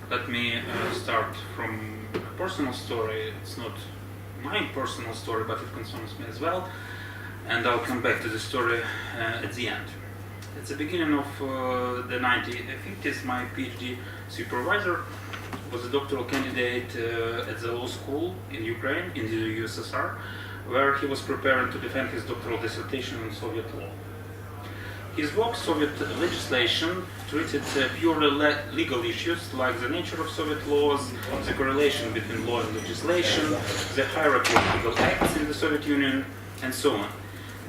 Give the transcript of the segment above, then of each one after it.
Let me start from a personal story. It's not my personal story, but it concerns me as well. And I'll come back to the story at the end. At the beginning of the 1950s, my PhD supervisor was a doctoral candidate at the law school in Ukraine, in the USSR, where he was preparing to defend his doctoral dissertation on Soviet law. His work, Soviet legislation, treated purely legal issues like the nature of Soviet laws, the correlation between law and legislation, the hierarchy of legal acts in the Soviet Union, and so on.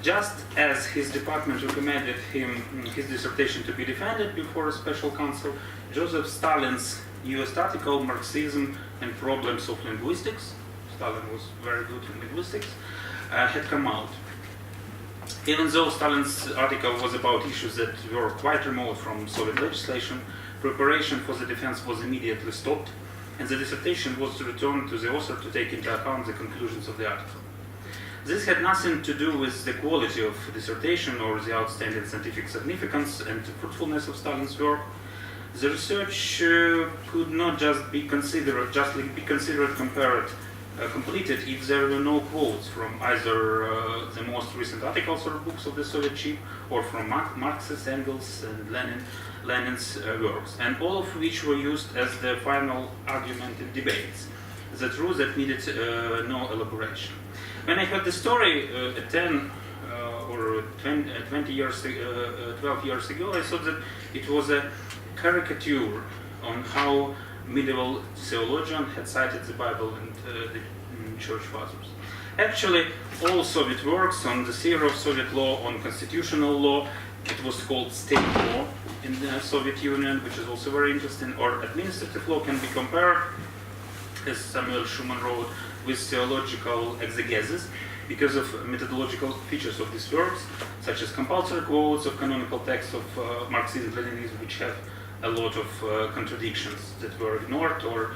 Just as his department recommended him his dissertation to be defended before a special counsel, Joseph Stalin's newest article, Marxism and Problems of Linguistics, Stalin was very good in linguistics, had come out. Even though Stalin's article was about issues that were quite remote from Soviet legislation, preparation for the defense was immediately stopped, and the dissertation was returned to the author to take into account the conclusions of the article. This had nothing to do with the quality of dissertation or the outstanding scientific significance and fruitfulness of Stalin's work. The research could not just be considered completed if there were no quotes from either the most recent articles or books of the Soviet chief or from Marx's, Engels, and Lenin's works, and all of which were used as the final argument in debates, the truth that needed no elaboration. When I heard the story 10 or 12 years ago, I thought that it was a caricature on how medieval theologian had cited the Bible and the Church Fathers. Actually, all Soviet works on the theory of Soviet law, on constitutional law, it was called state law in the Soviet Union, which is also very interesting, or administrative law can be compared, as Samuel Schumann wrote, with theological exegesis because of methodological features of these works, such as compulsory quotes of canonical texts of Marxism-Leninism, which have a lot of contradictions that were ignored or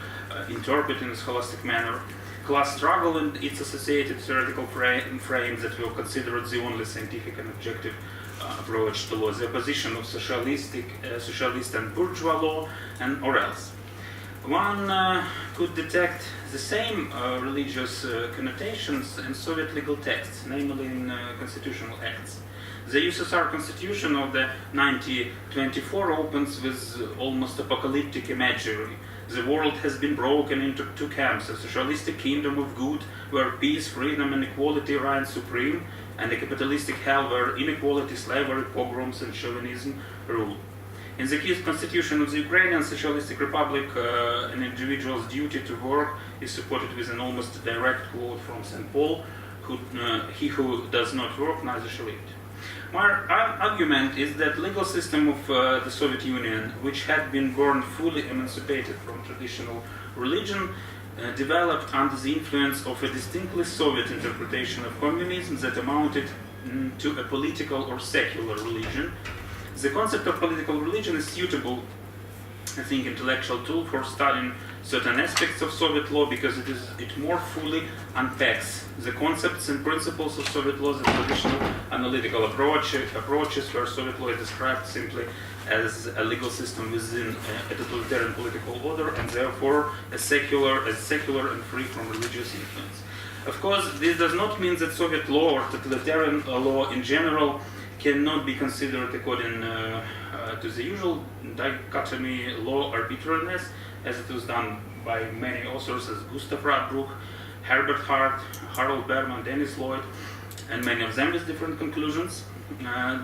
interpreted in a scholastic manner, class struggle and its associated theoretical frames that were considered the only scientific and objective approach to law, the opposition of socialist and bourgeois law, and or else. One could detect the same religious connotations in Soviet legal texts, namely in constitutional acts. The USSR Constitution of the 1924 opens with almost apocalyptic imagery. The world has been broken into two camps, a socialistic kingdom of good where peace, freedom and equality reign supreme, and a capitalistic hell where inequality, slavery, pogroms and chauvinism rule. In the Kiev Constitution of the Ukrainian Socialistic Republic, an individual's duty to work is supported with an almost direct quote from St. Paul, he who does not work, neither shall eat. My argument is that legal system of the Soviet Union, which had been born fully emancipated from traditional religion, developed under the influence of a distinctly Soviet interpretation of communism that amounted to a political or secular religion. The concept of political religion is suitable, I think, intellectual tool for studying certain aspects of Soviet law because it more fully unpacks the concepts and principles of Soviet law than traditional analytical approaches where Soviet law is described simply as a legal system within a totalitarian political order and therefore as secular and free from religious influence. Of course, this does not mean that Soviet law or totalitarian law in general cannot be considered according to the usual dichotomy law arbitrariness, as it was done by many authors as Gustav Radbruch, Herbert Hart, Harold Berman, Dennis Lloyd, and many of them with different conclusions.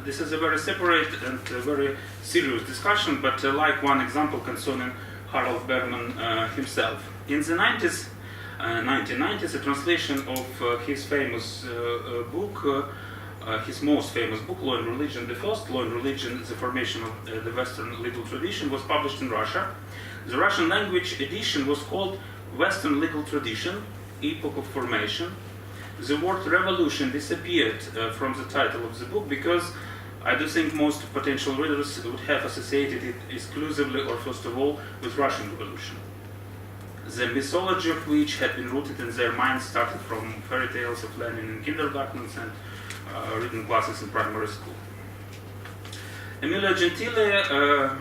This is a very separate and very serious discussion, but like one example concerning Harold Berman himself. In the 1990s, a translation of his famous book, his most famous book, Law and Religion, the first Law and Religion, the Formation of the Western Legal Tradition, was published in Russia. The Russian language edition was called Western Legal Tradition, Epoch of Formation. The word revolution disappeared from the title of the book because I do think most potential readers would have associated it exclusively or first of all with Russian Revolution, the mythology of which had been rooted in their minds started from fairy tales of Lenin in kindergartens and written classes in primary school. Emilio Gentile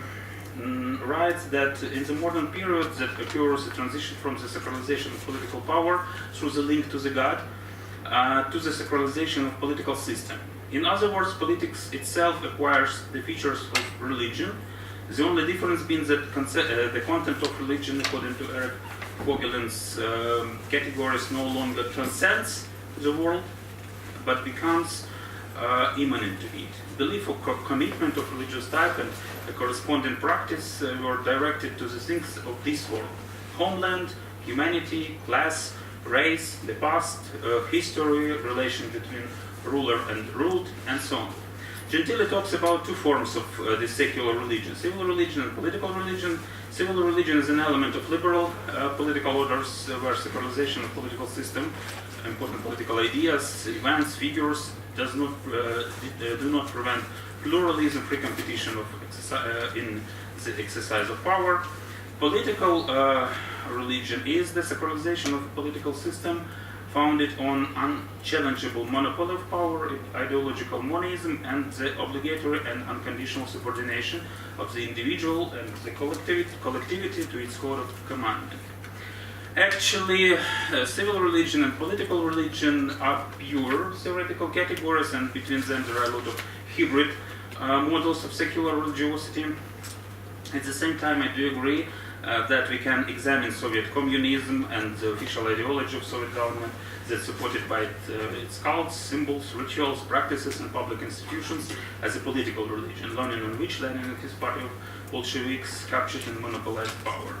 writes that in the modern period that occurs a transition from the sacralization of political power through the link to the God to the sacralization of political system. In other words, politics itself acquires the features of religion. The only difference being that the content of religion, according to Eric Vogelin's categories, no longer transcends the world, but becomes immanent to it. Belief or commitment of religious type and a corresponding practice were directed to the things of this world: homeland, humanity, class, race, the past, history, relation between ruler and ruled, and so on. Gentile talks about two forms of the secular religion: civil religion and political religion. Civil religion is an element of liberal political orders where sacralization of political system, important political ideas, events, figures do not prevent pluralism, free competition in the exercise of power. Political religion is the sacralization of a political system founded on unchallengeable monopoly of power, ideological monism, and the obligatory and unconditional subordination of the individual and the collectivity to its code of commandment. Actually, civil religion and political religion are pure theoretical categories, and between them there are a lot of hybrid models of secular religiosity. At the same time, I do agree that we can examine Soviet communism and the official ideology of Soviet government that's supported by its cults, symbols, rituals, practices, and public institutions as a political religion, learning on which Lenin and his party of Bolsheviks captured and monopolized power.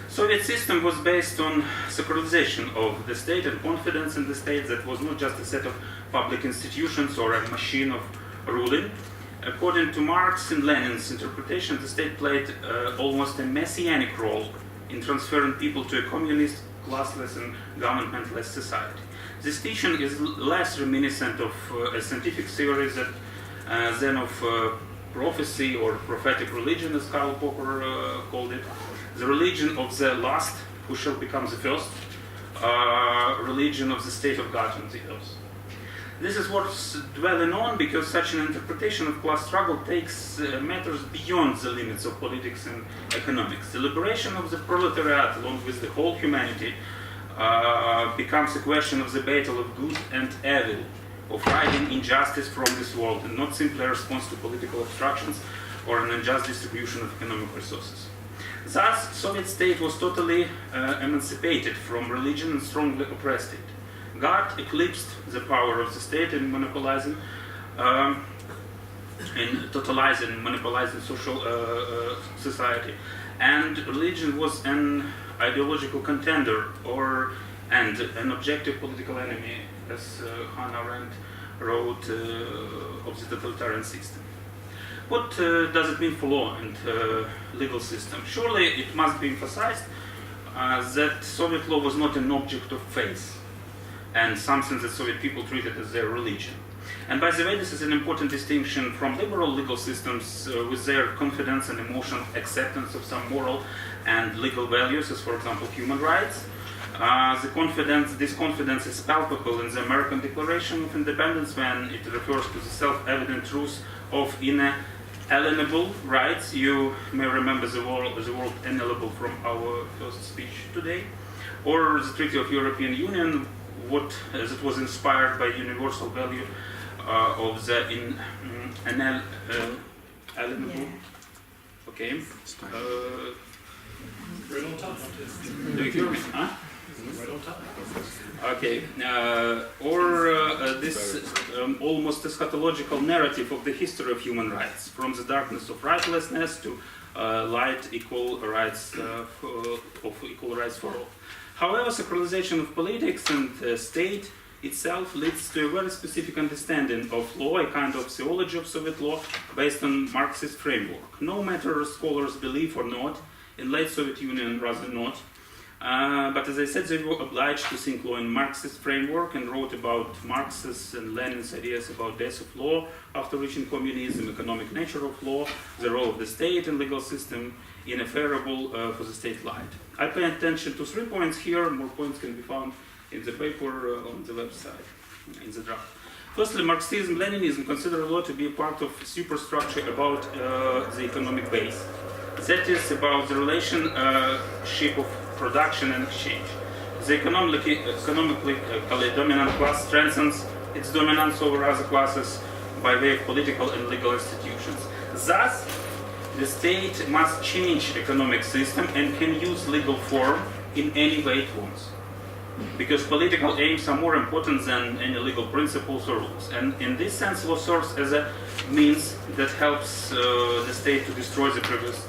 Soviet system was based on sacralization of the state and confidence in the state that was not just a set of public institutions or a machine of ruling. According to Marx and Lenin's interpretation, the state played almost a messianic role in transferring people to a communist, classless, and governmentless society. This teaching is less reminiscent of a scientific theory than of prophecy or prophetic religion, as Karl Popper called it. The religion of the last, who shall become the first, religion of the state of God on the earth. This is worth dwelling on because such an interpretation of class struggle takes matters beyond the limits of politics and economics. The liberation of the proletariat, along with the whole humanity, becomes a question of the battle of good and evil, of righting injustice from this world, and not simply a response to political obstructions or an unjust distribution of economic resources. Thus, Soviet state was totally emancipated from religion and strongly oppressed it. God eclipsed the power of the state in monopolizing, monopolizing social society, and religion was an ideological contender and an objective political enemy, as Hannah Arendt wrote of the totalitarian system. What does it mean for law and legal system? Surely it must be emphasized that Soviet law was not an object of faith and something that Soviet people treated as their religion. And by the way, this is an important distinction from liberal legal systems with their confidence and emotional acceptance of some moral and legal values, as for example human rights. This confidence is palpable in the American Declaration of Independence when it refers to the self-evident truth of inalienable rights. You may remember the word inalienable from our first speech today. Or the Treaty of European Union, as it was inspired by universal value of the inalienable. Yeah. Okay. Right on time. Do you hear me? Huh? Right on time. Okay. This almost eschatological narrative of the history of human rights, from the darkness of rightlessness to light, equal rights equal rights for all. However, sacralization of politics and state itself leads to a very specific understanding of law, a kind of theology of Soviet law based on Marxist framework. No matter scholars believe or not, in late Soviet Union rather not, but as I said, they were obliged to think law in Marxist framework and wrote about Marx's and Lenin's ideas about death of law after reaching communism, economic nature of law, the role of the state and legal system in a favorable for the state light. I pay attention to 3 points here. More points can be found in the paper on the website, in the draft. Firstly, Marxism, Leninism consider law to be a part of superstructure about the economic base. That is about the relationship of production and exchange. The economically dominant class strengthens its dominance over other classes by way of political and legal institutions. Thus, the state must change economic system and can use legal form in any way it wants. Because political aims are more important than any legal principles or rules. And in this sense, law serves as a means that helps the state to destroy the previous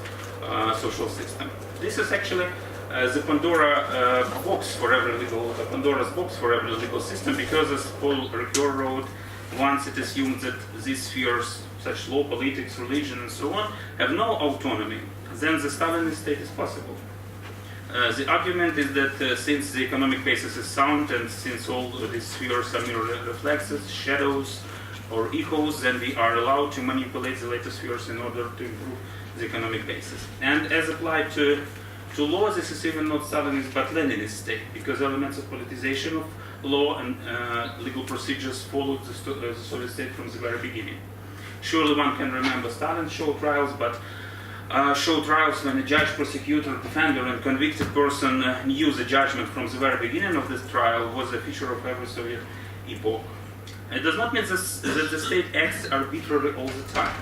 social system. This is actually the Pandora's box for every legal system, because as Paul Ricoeur wrote, once it assumes that these spheres, such law, politics, religion, and so on, have no autonomy, then the Stalinist state is possible. The argument is that since the economic basis is sound and since all these spheres are mere reflexes, shadows, or echoes, then we are allowed to manipulate the later spheres in order to improve the economic basis. And as applied to law, this is even not Stalinist but Leninist state, because elements of politicization of law and legal procedures followed the Soviet state from the very beginning. Surely one can remember Stalin's show trials, but show trials when a judge, prosecutor, defender, and convicted person knew the judgment from the very beginning of this trial was a feature of every Soviet epoch. It does not mean that the state acts arbitrarily all the time.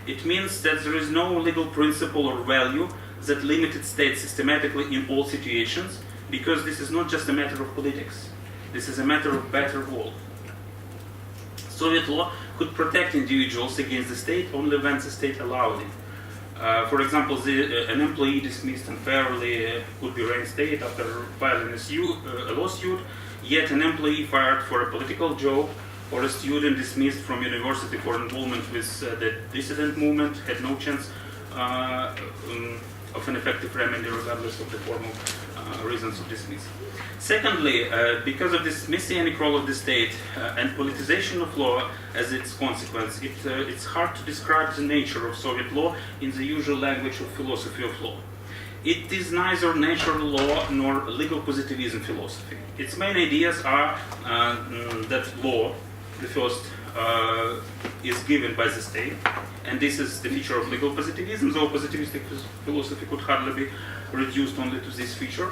It means that there is no legal principle or value that limited state systematically in all situations, because this is not just a matter of politics. This is a matter of better world. Soviet law could protect individuals against the state only when the state allowed it. For example, an employee dismissed unfairly could be reinstated after filing a lawsuit, yet an employee fired for a political joke or a student dismissed from university for involvement with the dissident movement had no chance of an effective remedy regardless of the formal reasons of dismissal. Secondly, because of this messianic role of the state and politicization of law as its consequence, it's hard to describe the nature of Soviet law in the usual language of philosophy of law. It is neither natural law nor legal positivism philosophy. Its main ideas are that law, the first, is given by the state, and this is the feature of legal positivism, though positivistic philosophy could hardly be reduced only to this feature.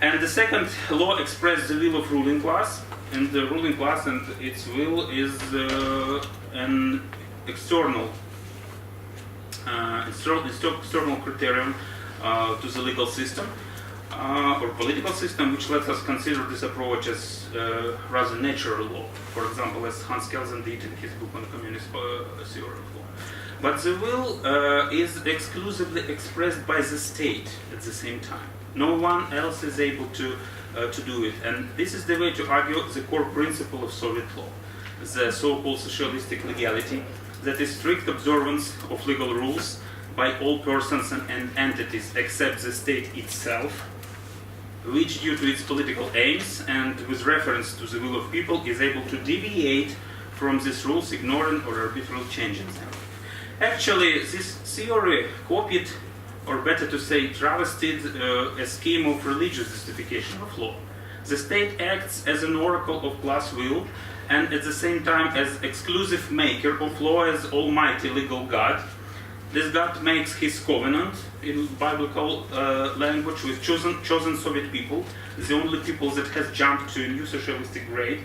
And the second, law expresses the will of ruling class, and the ruling class and its will is an external criterion to the legal system or political system, which lets us consider this approach as rather natural law, for example, as Hans Kelsen did in his book on communist theory of law. But the will is exclusively expressed by the state at the same time. No one else is able to do it, and this is the way to argue the core principle of Soviet law, the so-called socialistic legality, that is strict observance of legal rules by all persons and entities except the state itself, which due to its political aims and with reference to the will of people is able to deviate from these rules, ignoring or arbitrarily changing them. Actually, this theory copied, or better to say, travestied a scheme of religious justification of law. The state acts as an oracle of class will and at the same time as exclusive maker of law as almighty legal God. This God makes his covenant in biblical language with chosen Soviet people, the only people that has jumped to a new socialistic grade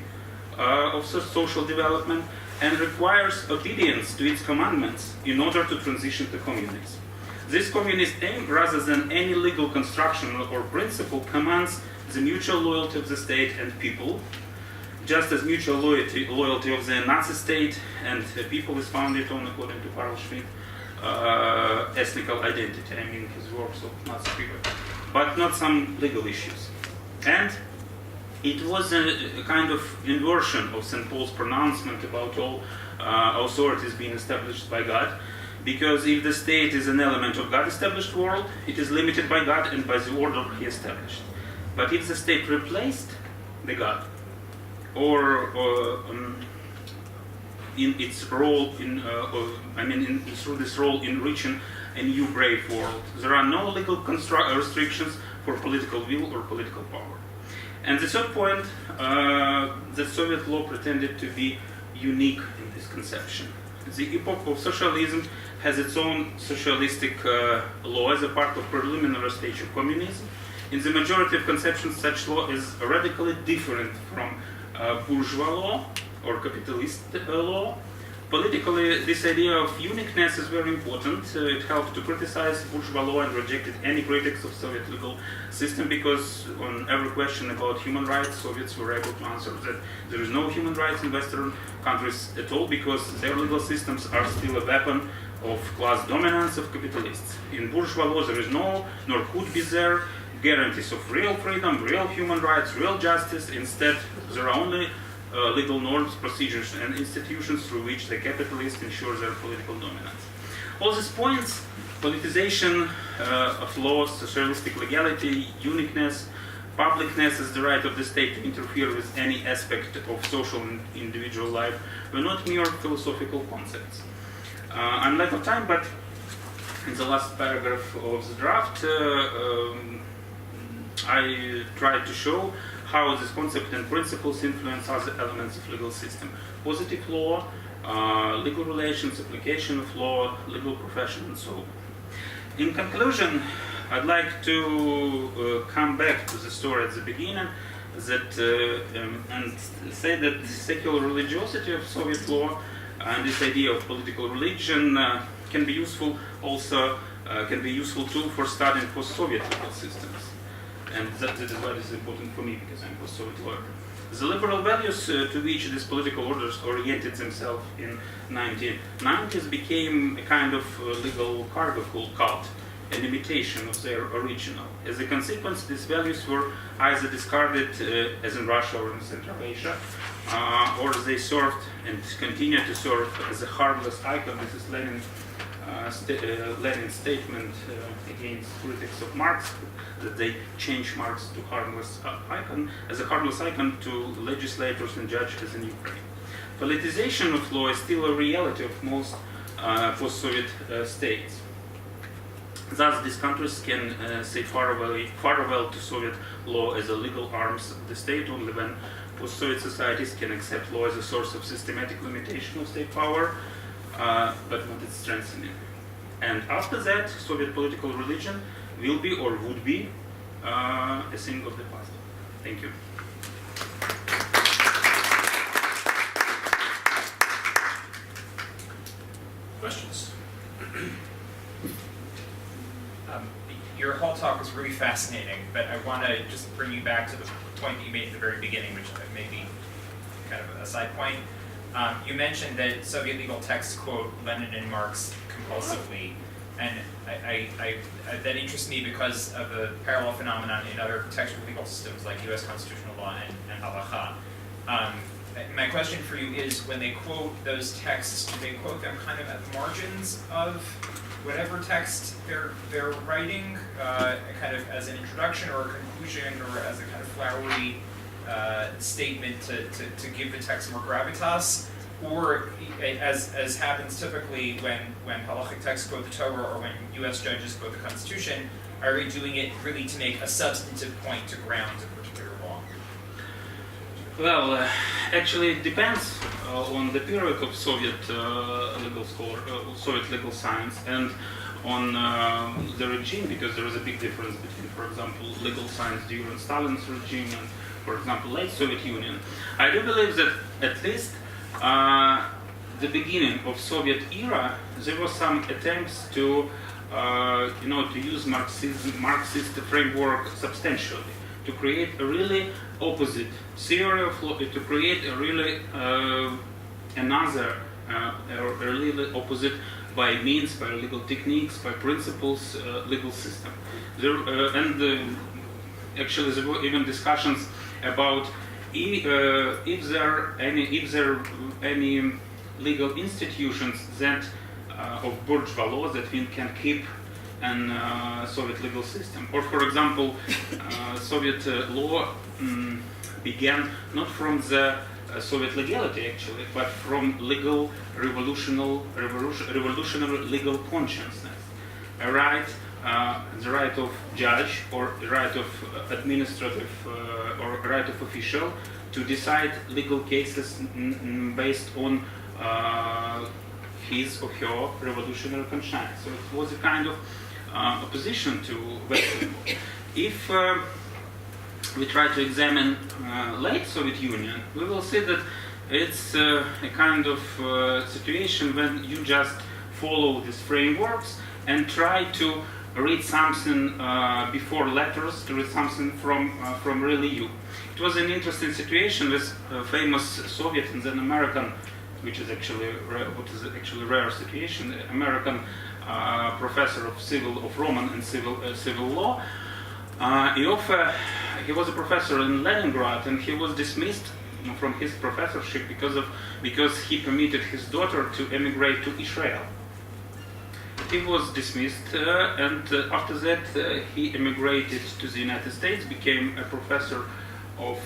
of social development, and requires obedience to its commandments in order to transition to communism. This communist aim, rather than any legal construction or principle, commands the mutual loyalty of the state and people, just as mutual loyalty of the Nazi state and the people is founded on, according to Carl Schmitt, ethnical identity. I mean his works of Nazi people, but not some legal issues. And it was a kind of inversion of St. Paul's pronouncement about all authorities being established by God, because if the state is an element of God-established world, it is limited by God and by the order he established. But if the state replaced the God, or in its role through this role in reaching a new brave world, there are no legal restrictions for political will or political power. And the third point, that Soviet law pretended to be unique in this conception. The epoch of socialism has its own socialistic law as a part of preliminary stage of communism. In the majority of conceptions, such law is radically different from bourgeois law or capitalist law. Politically, this idea of uniqueness is very important. It helped to criticize bourgeois law and rejected any critics of Soviet legal system, because on every question about human rights, Soviets were able to answer that there is no human rights in Western countries at all, because their legal systems are still a weapon of class dominance of capitalists. In bourgeois law, there is no, nor could be there, guarantees of real freedom, real human rights, real justice. Instead, there are only legal norms, procedures, and institutions through which the capitalists ensure their political dominance. All these points, politicization of laws, socialistic legality, uniqueness, publicness as the right of the state to interfere with any aspect of social and individual life, were not mere philosophical concepts. I'm lack of time, but in the last paragraph of the draft, I tried to show how this concept and principles influence other elements of legal system. Positive law, legal relations, application of law, legal profession, and so on. In conclusion, I'd like to come back to the story at the beginning and say that the secular religiosity of Soviet law and this idea of political religion can be useful too for studying post-Soviet legal systems. And that is why this is important for me, because I'm a post-Soviet lawyer. The liberal values to which these political orders oriented themselves in 1990s became a kind of legal cargo cult, an imitation of their original. As a consequence, these values were either discarded, as in Russia or in Central Asia, or they served and continue to serve as a harmless icon. This is Lenin's statement against critics of Marx, that they change Marx to harmless icon, as a harmless icon to legislators and judges in Ukraine. Politicization of law is still a reality of most post-Soviet states. Thus, these countries can say farewell to Soviet law as a legal arms of the state only when post-Soviet societies can accept law as a source of systematic limitation of state power, but not its strengthening. And after that, Soviet political religion will be or would be a thing of the past. Thank you. Questions? Your whole talk was really fascinating, but I want to just bring you back to the point that you made at the very beginning, which may be kind of a side point. You mentioned that Soviet legal texts quote Lenin and Marx compulsively, and that interests me because of the parallel phenomenon in other textual legal systems like U.S. constitutional law and halacha. My question for you is, when they quote those texts, do they quote them kind of at the margins of whatever text they're writing, kind of as an introduction or a conclusion, or as a kind of flowery statement to give the text more gravitas? Or, as happens typically when halachic texts quote the Torah or when U.S. judges quote the Constitution, are they doing it really to make a substantive point to ground a particular law? Well, actually, it depends on the period of Soviet Soviet legal science, and on the regime, because there is a big difference between, for example, legal science during Stalin's regime and, for example, late Soviet Union. I do believe that at least the beginning of Soviet era, there were some attempts to, to use Marxist framework substantially, to create a really opposite theory of law, to create a really another, a really opposite by means, by legal techniques, by principles, legal system. Actually, there were even discussions about if there are any legal institutions that of bourgeois law that we can keep in Soviet legal system. Or, for example, Soviet law began not from the Soviet legality actually, but from legal revolutionary legal consciousness. A right, the right of judge or the right of administrative or right of official to decide legal cases based on his or her revolutionary conscience. So it was a kind of opposition to Western law. If we try to examine late Soviet Union, we will see that it's a kind of situation when you just follow these frameworks and try to read something before letters, to read something from really you. It was an interesting situation with famous Soviet and then American, which is actually what is actually a rare situation, American professor of Roman and civil law. He was a professor in Leningrad, and he was dismissed from his professorship because he permitted his daughter to emigrate to Israel. He was dismissed, and after that he emigrated to the United States, became a professor of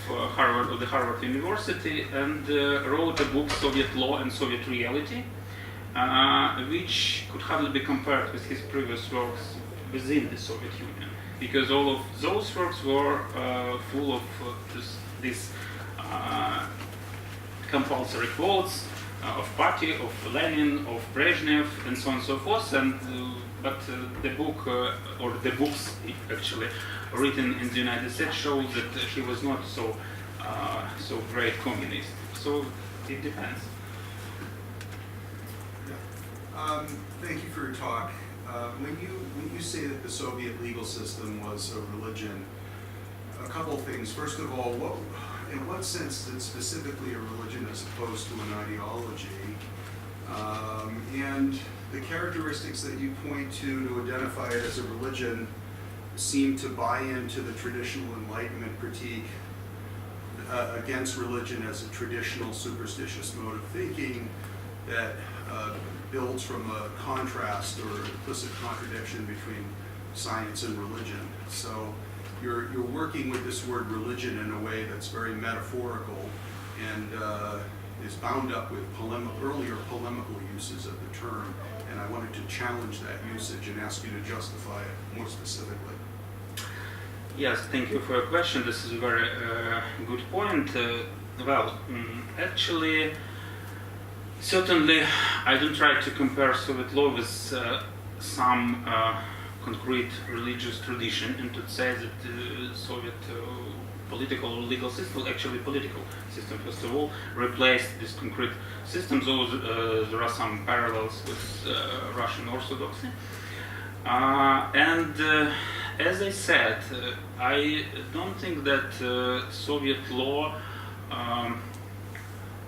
the Harvard University, and wrote a book, Soviet Law and Soviet Reality, which could hardly be compared with his previous works within the Soviet Union, because all of those works were full of this compulsory quotes of Party, of Lenin, of Brezhnev, and so on and so forth. But the book, or the books actually, written in the United States show that he was not so great communist. So it depends. Thank you for your talk. When you say that the Soviet legal system was a religion, a couple of things. First of all, in what sense is it specifically a religion as opposed to an ideology? And the characteristics that you point to identify it as a religion seem to buy into the traditional Enlightenment critique against religion as a traditional superstitious mode of thinking that builds from a contrast or implicit contradiction between science and religion. So you're working with this word religion in a way that's very metaphorical and is bound up with earlier polemical uses of the term. And I wanted to challenge that usage and ask you to justify it more specifically. Yes, thank you for your question. This is a very good point. Actually, certainly, I don't try to compare Soviet law with some concrete religious tradition, and to say that the Soviet political or legal system, actually political system, first of all, replaced this concrete system, though there are some parallels with Russian Orthodoxy. And as I said, I don't think that Soviet law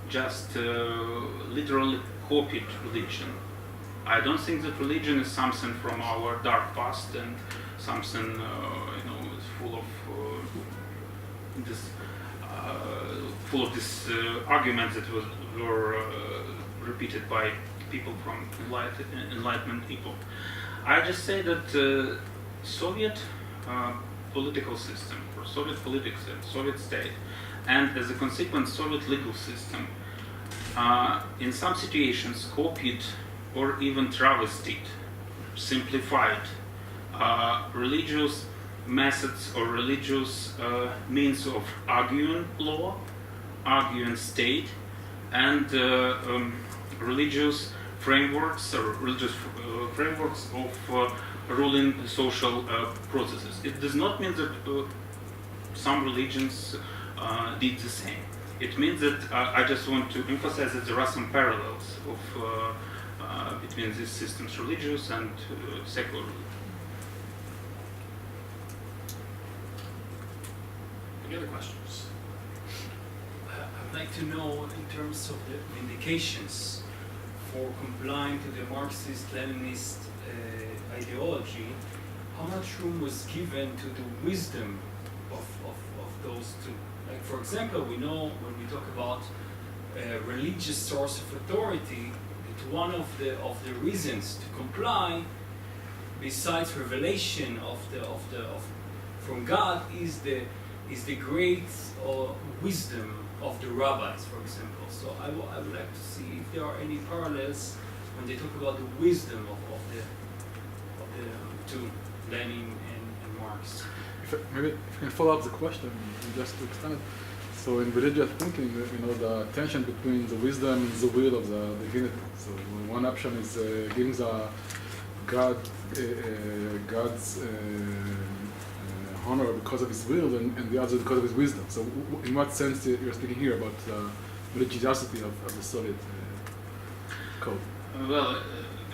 just literally copied religion. I don't think that religion is something from our dark past and something full of this arguments that were repeated by people from Enlightenment epoch. I just say that Soviet political system, or Soviet politics and Soviet state, and as a consequence Soviet legal system, in some situations copied or even travestied, simplified religious methods or religious means of arguing law, arguing state, and religious frameworks or religious frameworks of ruling social processes. It does not mean that some religions did the same. It means that I just want to emphasize that there are some parallels between these systems, religious and secular. Any other questions? I'd like to know, in terms of the indications for complying to the Marxist-Leninist ideology, how much room was given to the wisdom of those two? Like, for example, we know when we talk about a religious source of authority, that one of the reasons to comply, besides revelation from God, is the great wisdom of the rabbis, for example. So I would like to see if there are any parallels when they talk about the wisdom of the two, Lenin and Marx. Maybe if I can follow up the question and just to extend it. So in religious thinking, the tension between the wisdom and the will of the divinity. So one option is giving the God's honor because of his will, and the other because of his wisdom. So in what sense you're speaking here about the religiosity of the Soviet code? Well,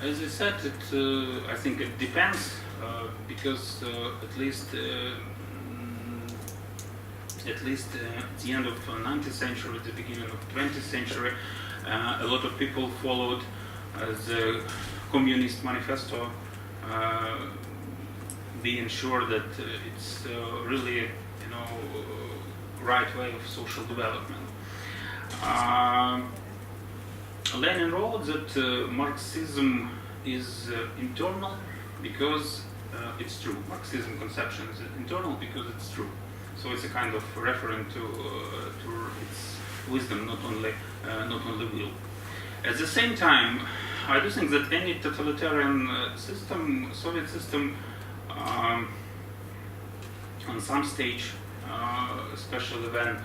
as I said, I think it depends, because at least at the end of 19th century, the beginning of 20th century, a lot of people followed the Communist Manifesto, being sure that it's really, right way of social development. Lenin wrote that Marxism is internal because it's true. Marxism conception is internal because it's true. So it's a kind of referring to its wisdom, not only will. At the same time, I do think that any totalitarian system, Soviet system, on some stage, especially when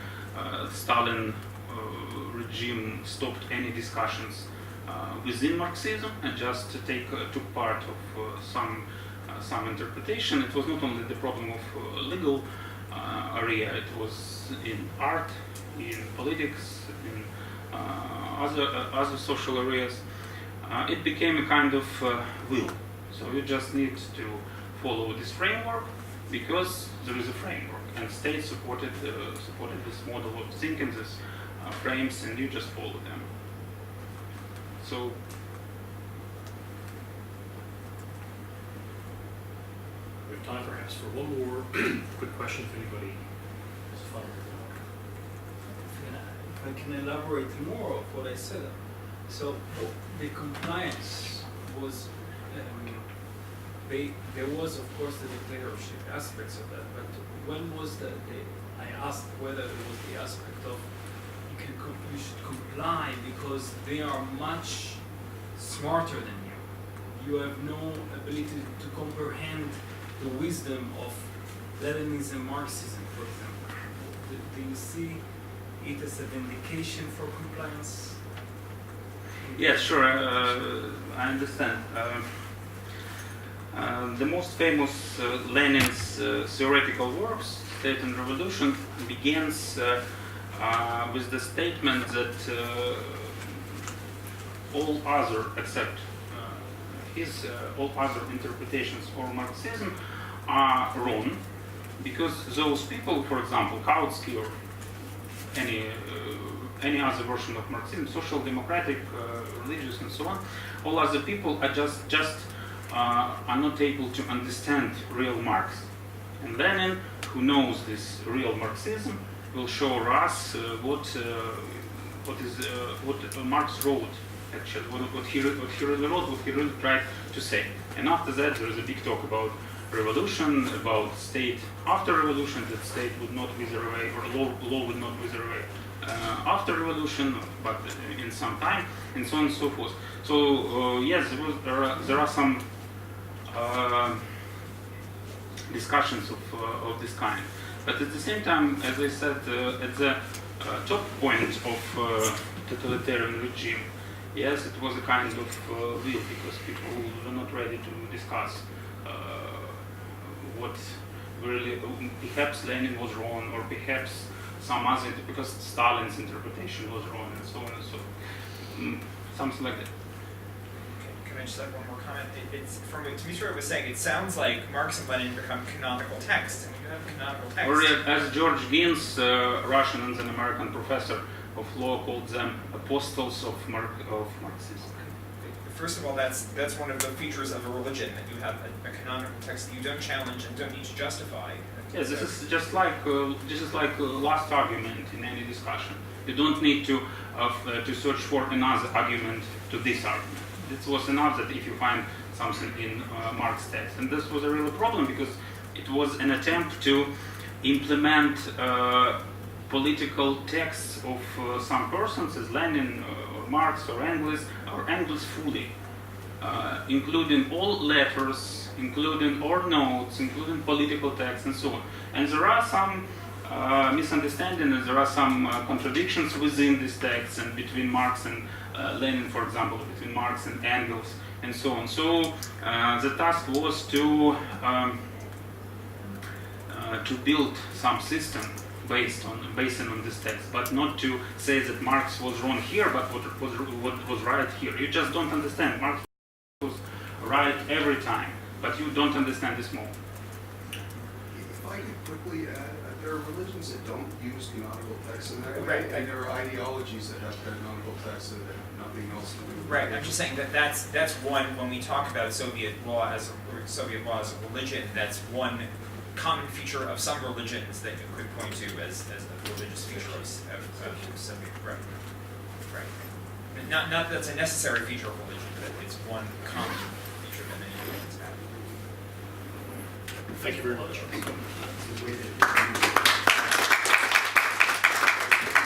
Stalin regime stopped any discussions within Marxism and just took part of some interpretation. It was not only the problem of legal area, it was in art, in politics, in other social areas. It became a kind of will. So you just need to follow this framework because there is a framework, and state supported this model of thinking, this frames, and you just follow them. So We have time perhaps for one more quick question if anybody has a final remark. If I can elaborate more of what I said. So the compliance was, there was of course the dictatorship aspects of that, but when was I asked whether there was the aspect of you should comply because they are much smarter than you. You have no ability to comprehend the wisdom of Leninism, Marxism, for example. Do you see it as a vindication for compliance? yes, sure, I understand. The most famous Lenin's theoretical works, State and Revolution, begins with the statement that all other, except his all other interpretations for Marxism are wrong, because those people, for example, Kautsky or any other version of Marxism, social democratic, religious, and so on, all other people are just are not able to understand real Marx. And Lenin, who knows this real Marxism, will show us what Marx wrote. Actually, what he really wrote, what he really tried to say. And after that, there is a big talk about revolution, about state after revolution, that state would not wither away, or law would not wither away after revolution, but in some time, and so on and so forth. So yes, there are some discussions of this kind. But at the same time, as I said, at the top point of totalitarian regime, yes, it was a kind of will, because people were not ready to discuss what really, perhaps Lenin was wrong, or perhaps some other, because Stalin's interpretation was wrong, and so on and so on. Something like that. Can I just have one more comment? It's from what Dmytro was saying, it sounds like Marx and Lenin become canonical texts, and you have canonical texts. Or as George Gins, Russian and an American professor of law, called them apostles of Marxism. First of all, that's one of the features of a religion, that you have a canonical text that you don't challenge and don't need to justify. Yes, this is just like last argument in any discussion. You don't need to search for another argument to this argument. It was enough that if you find something in Marx's text, and this was a real problem because it was an attempt to implement political texts of some persons, as Lenin or Marx or Engels fully, including all letters, including all notes, including political texts, and so on. And there are some misunderstanding, and there are some contradictions within these texts and between Marx and Lenin, for example, between Marx and Engels, and so on. So the task was to build some system based on this text, but not to say that Marx was wrong here, but what was right here. You just don't understand. Marx was right every time, but you don't understand this more. If I could quickly add, there are religions that don't use canonical texts, and Right. there are ideologies that have canonical texts and that have nothing else to do with Right, religion. I'm just saying that's one, when we talk about Soviet law as a religion, that's one common feature of some religions that you could point to as a religious feature of Soviet, right. Not that's a necessary feature of religion, but it's one common feature that many religions have. Thank you very much. It's the way that